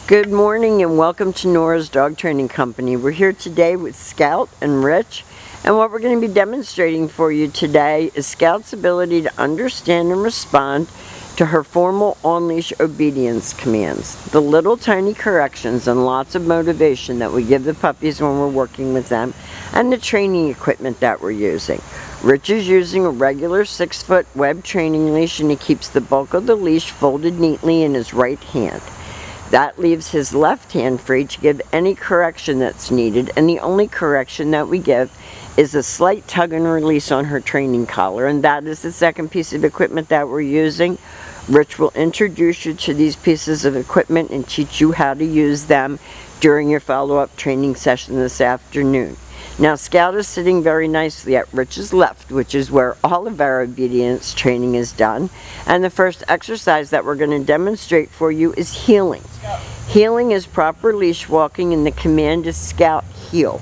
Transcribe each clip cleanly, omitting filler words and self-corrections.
Good morning and welcome to Nora's Dog Training Company. We're here today with Scout and Rich, and what we're going to be demonstrating for you today is Scout's ability to understand and respond to her formal on-leash obedience commands, the little tiny corrections and lots of motivation that we give the puppies when we're working with them, and the training equipment that we're using. Rich is using a regular 6-foot web training leash, and he keeps the bulk of the leash folded neatly in his right hand. That leaves his left hand free to give any correction that's needed, and the only correction that we give is a slight tug and release on her training collar, and that is the second piece of equipment that we're using. Rich will introduce you to these pieces of equipment and teach you how to use them during your follow-up training session this afternoon. Now, Scout is sitting very nicely at Rich's left, which is where all of our obedience training is done. And the first exercise that we're going to demonstrate for you is heeling. Heeling is proper leash walking, and the command is Scout, heel.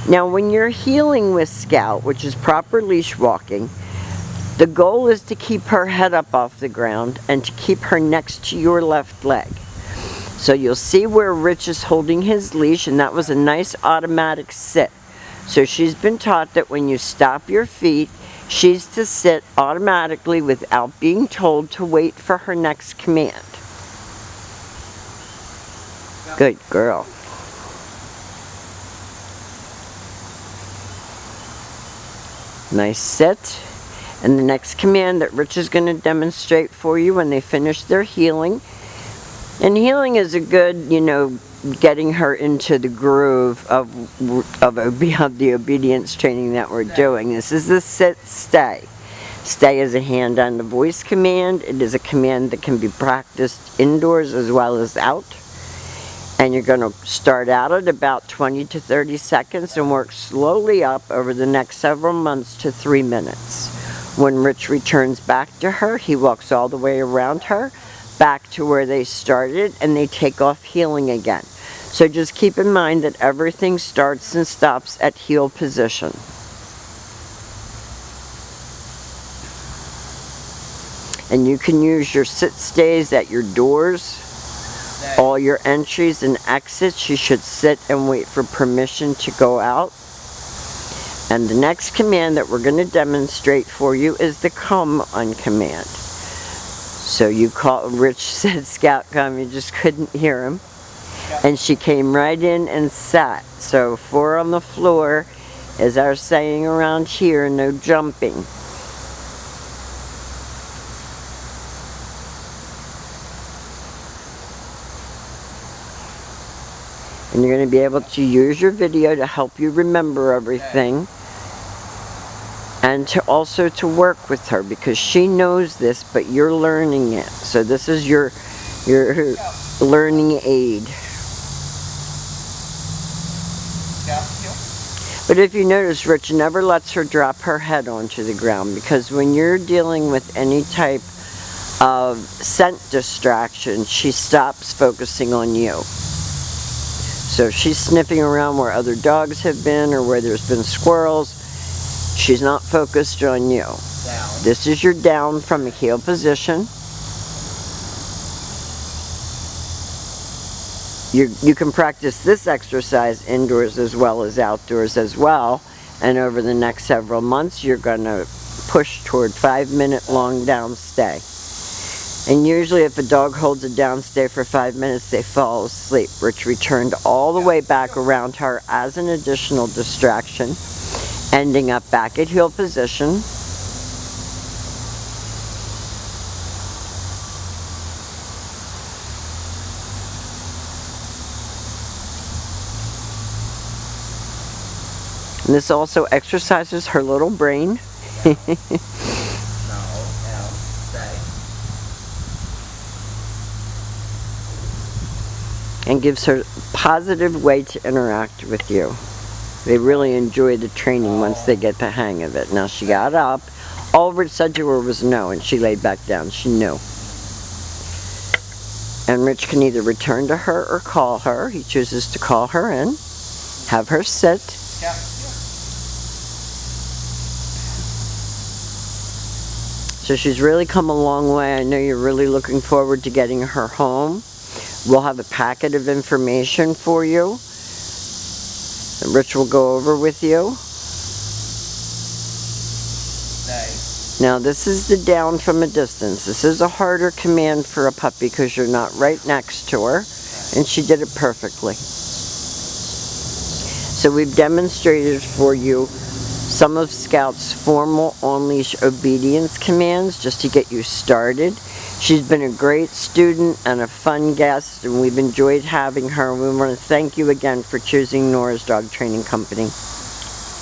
Now, when you're heeling with Scout, which is proper leash walking, the goal is to keep her head up off the ground and to keep her next to your left leg. So you'll see where Rich is holding his leash, and that was a nice automatic sit. So she's been taught that when you stop your feet, she's to sit automatically without being told to wait for her next command. Good girl. Nice sit. And the next command that Rich is going to demonstrate for you when they finish their heeling. And heeling is a good, getting her into the groove of the obedience training that we're doing. This is the sit, stay. Stay is a hand on the voice command. It is a command that can be practiced indoors as well as out. And you're going to start out at about 20 to 30 seconds and work slowly up over the next several months to 3 minutes. When Rich returns back to her, he walks all the way around her, back to where they started, and they take off heeling again. So just keep in mind that everything starts and stops at heel position. And you can use your sit stays at your doors, all your entries and exits. You should sit and wait for permission to go out. And the next command that we're going to demonstrate for you is the come on command. So Rich said, Scout, come, you just couldn't hear him. And she came right in and sat. So 4 on the floor is our saying around here, no jumping. And you're going to be able to use your video to help you remember everything. And to work with her, because she knows this, but you're learning it. So this is your learning aid. But if you notice, Rich never lets her drop her head onto the ground, because when you're dealing with any type of scent distraction, she stops focusing on you. So if she's sniffing around where other dogs have been or where there's been squirrels, she's not focused on you. Down. This is your down from a heel position. You can practice this exercise indoors as well as outdoors as well. And over the next several months, you're going to push toward 5-minute long down stay. And usually if a dog holds a down stay for 5 minutes, they fall asleep. Rich returned all the way back around her as an additional distraction, ending up back at heel position. And this also exercises her little brain. And gives her a positive way to interact with you. They really enjoy the training once they get the hang of it. Now she got up. All Rich said to her was no, and she laid back down. She knew. And Rich can either return to her or call her. He chooses to call her in, have her sit. So she's really come a long way. I know you're really looking forward to getting her home. We'll have a packet of information for you that Rich will go over with you. Now this is the down from a distance. This is a harder command for a puppy because you're not right next to her, and she did it perfectly. So we've demonstrated for you some of Scout's formal on-leash obedience commands just to get you started. She's been a great student and a fun guest, and we've enjoyed having her. We want to thank you again for choosing Nora's Dog Training Company.